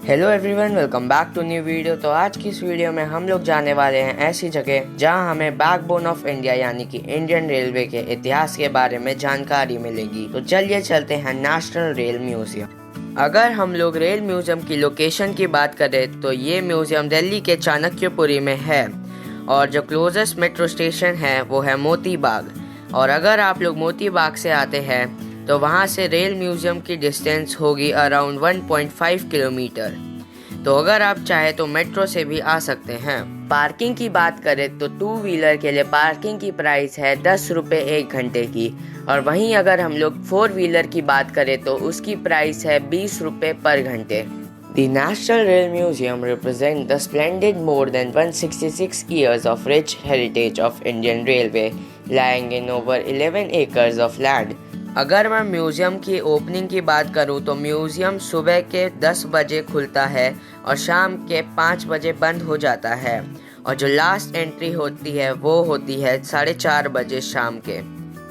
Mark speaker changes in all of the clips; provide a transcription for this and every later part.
Speaker 1: Hello everyone, welcome back to new video. तो आज की इस वीडियो में हम लोग जाने वाले हैं ऐसी जगह जहां हमें बैकबोन ऑफ इंडिया यानी कि इंडियन रेलवे के इतिहास के बारे में जानकारी मिलेगी। तो चलिए चलते हैं नेशनल रेल म्यूजियम। अगर हम लोग रेल म्यूजियम की लोकेशन की बात करें तो ये म्यूजियम दिल्ली के चाणक्यपुरी में है और जो क्लोजेस्ट मेट्रो स्टेशन है वो है मोती बाग। और अगर आप लोग मोती बाग से आते हैं तो वहाँ से रेल म्यूजियम की डिस्टेंस होगी अराउंड 1.5 किलोमीटर। तो अगर आप चाहे तो मेट्रो से भी आ सकते हैं। पार्किंग की बात करें तो 2 व्हीलर के लिए पार्किंग की प्राइस है 10 रुपये 1 घंटे की, और वहीं अगर हम लोग 4 व्हीलर की बात करें तो उसकी प्राइस है 20 रुपये पर घंटे। The National Rail Museum represents the splendid more than 166 years of rich heritage of Indian Railway, lying in over 11 acres of land. अगर मैं म्यूज़ियम की ओपनिंग की बात करूं तो म्यूज़ियम सुबह के 10 बजे खुलता है और शाम के 5 बजे बंद हो जाता है, और जो लास्ट एंट्री होती है वो होती है 4:30 बजे शाम के।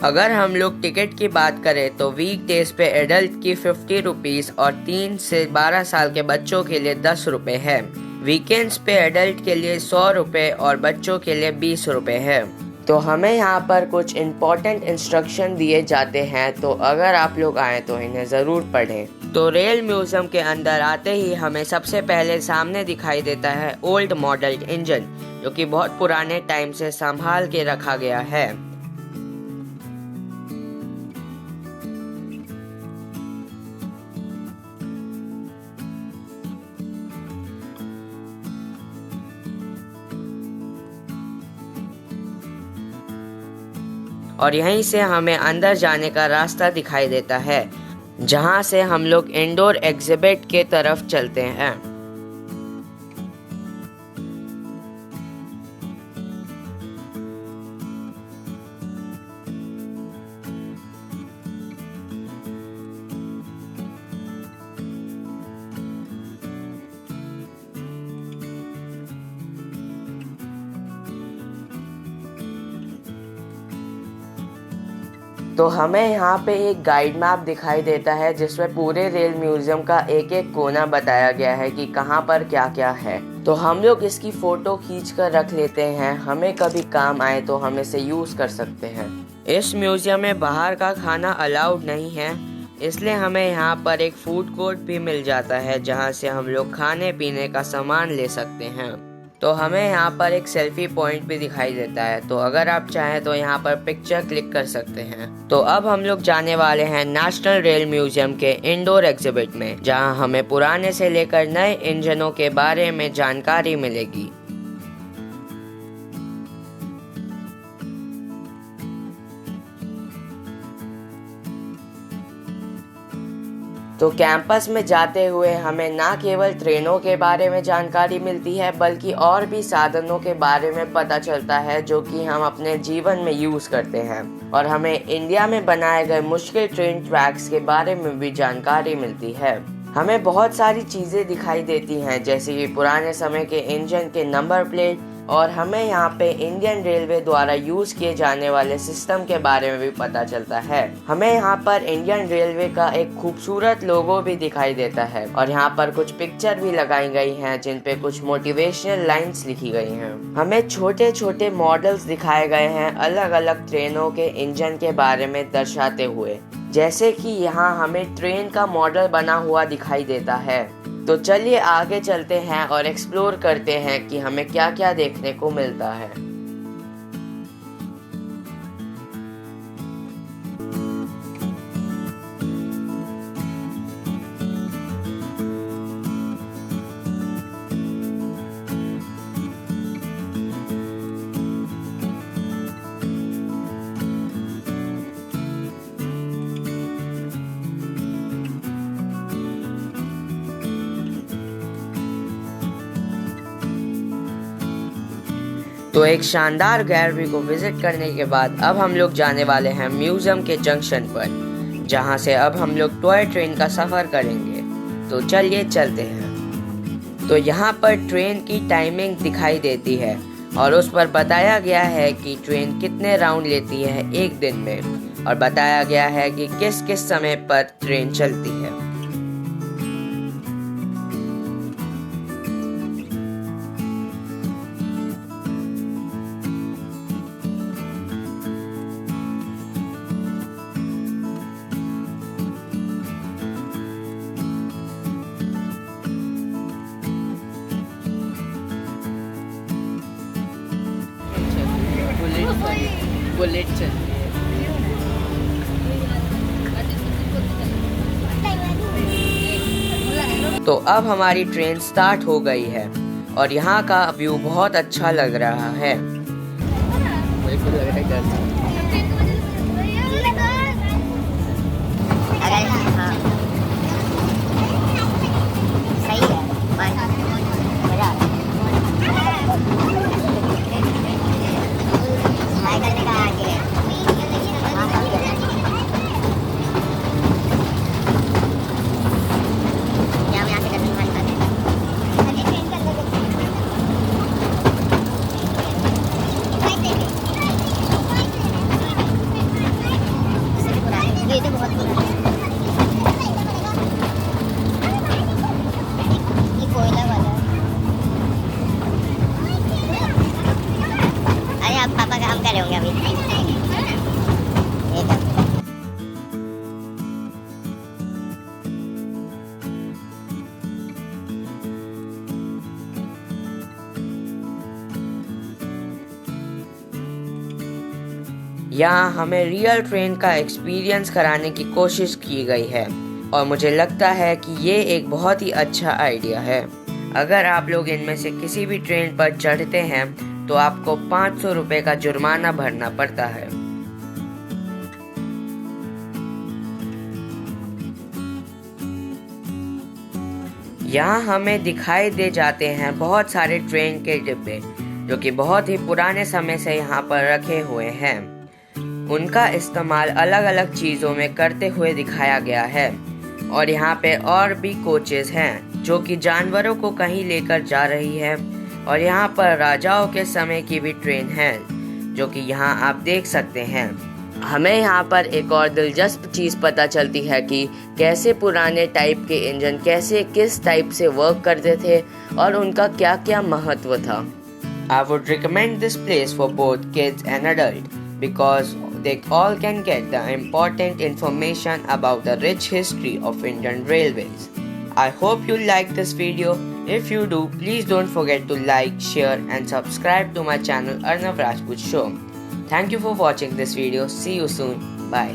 Speaker 1: अगर हम लोग टिकट की बात करें तो वीक डेज पे एडल्ट की 50 रुपीज़ और 3 से 12 साल के बच्चों के लिए 10 रुपये है। वीकेंड्स पे एडल्ट के लिए 100 रुपये और बच्चों के लिए 20 रुपये है। तो हमें यहाँ पर कुछ इम्पोर्टेंट इंस्ट्रक्शन दिए जाते हैं, तो अगर आप लोग आए तो इन्हें ज़रूर पढ़ें। तो रेल म्यूज़ियम के अंदर आते ही हमें सबसे पहले सामने दिखाई देता है ओल्ड मॉडल इंजन, जो कि बहुत पुराने टाइम से संभाल के रखा गया है। और यहीं से हमें अंदर जाने का रास्ता दिखाई देता है, जहां से हम लोग इंडोर एग्जिबिट के तरफ चलते हैं। तो हमें यहाँ पे एक गाइड मैप दिखाई देता है जिसमें पूरे रेल म्यूजियम का एक एक कोना बताया गया है कि कहाँ पर क्या क्या है। तो हम लोग इसकी फोटो खींच कर रख लेते हैं, हमें कभी काम आए तो हम इसे यूज कर सकते हैं। इस म्यूजियम में बाहर का खाना अलाउड नहीं है, इसलिए हमें यहाँ पर एक फूड कोर्ट भी मिल जाता है जहाँ से हम लोग खाने पीने का सामान ले सकते हैं। तो हमें यहाँ पर एक सेल्फी पॉइंट भी दिखाई देता है, तो अगर आप चाहें तो यहाँ पर पिक्चर क्लिक कर सकते हैं। तो अब हम लोग जाने वाले हैं नेशनल रेल म्यूजियम के इंडोर एग्जिबिट में, जहाँ हमें पुराने से लेकर नए इंजनों के बारे में जानकारी मिलेगी। तो कैंपस में जाते हुए हमें ना केवल ट्रेनों के बारे में जानकारी मिलती है बल्कि और भी साधनों के बारे में पता चलता है जो कि हम अपने जीवन में यूज़ करते हैं, और हमें इंडिया में बनाए गए मुश्किल ट्रेन ट्रैक्स के बारे में भी जानकारी मिलती है। हमें बहुत सारी चीज़ें दिखाई देती हैं जैसे कि पुराने समय के इंजन के नंबर प्लेट, और हमें यहाँ पे इंडियन रेलवे द्वारा यूज किए जाने वाले सिस्टम के बारे में भी पता चलता है। हमें यहाँ पर इंडियन रेलवे का एक खूबसूरत लोगो भी दिखाई देता है, और यहाँ पर कुछ पिक्चर भी लगाई गई हैं जिन पे कुछ मोटिवेशनल लाइंस लिखी गई हैं। हमें छोटे छोटे मॉडल्स दिखाए गए हैं अलग अलग ट्रेनों के इंजन के बारे में दर्शाते हुए, जैसे कि यहाँ हमें ट्रेन का मॉडल बना हुआ दिखाई देता है। तो चलिए आगे चलते हैं और एक्सप्लोर करते हैं कि हमें क्या क्या देखने को मिलता है। तो एक शानदार गैलरी को विजिट करने के बाद अब हम लोग जाने वाले हैं म्यूजियम के जंक्शन पर, जहां से अब हम लोग टॉय ट्रेन का सफ़र करेंगे। तो चलिए चलते हैं। तो यहाँ पर ट्रेन की टाइमिंग दिखाई देती है और उस पर बताया गया है कि ट्रेन कितने राउंड लेती है एक दिन में, और बताया गया है कि किस किस समय पर ट्रेन चलती है। बुलेट चल रही है। तो अब हमारी ट्रेन स्टार्ट हो गई है और यहाँ का व्यू बहुत अच्छा लग रहा है। बिल्कुल लग रहा है
Speaker 2: पापा काम कर रहे होंगे अभी।
Speaker 1: यहाँ हमें रियल ट्रेन का एक्सपीरियंस कराने की कोशिश की गई है और मुझे लगता है कि ये एक बहुत ही अच्छा आइडिया है। अगर आप लोग इनमें से किसी भी ट्रेन पर चढ़ते हैं तो आपको 500 रुपये का जुर्माना भरना पड़ता है। यहाँ हमें दिखाई दे जाते हैं बहुत सारे ट्रेन के डिब्बे जो कि बहुत ही पुराने समय से यहाँ पर रखे हुए हैं। उनका इस्तेमाल अलग अलग चीज़ों में करते हुए दिखाया गया है और यहाँ पे और भी कोचेस हैं जो कि जानवरों को कहीं लेकर जा रही है और यहाँ पर राजाओं के समय की भी ट्रेन है जो कि यहाँ आप देख सकते हैं। हमें यहाँ पर एक और दिलचस्प चीज़ पता चलती है कि कैसे पुराने टाइप के इंजन किस टाइप से वर्क करते थे और उनका क्या क्या महत्व था। I would recommend this place for both kids and adults because they all can get the important information about the rich history of Indian Railways. I hope you like this video. If you do, please don't forget to like, share and subscribe to my channel Arnav Rajput Show. Thank you for watching this video. See you soon. Bye.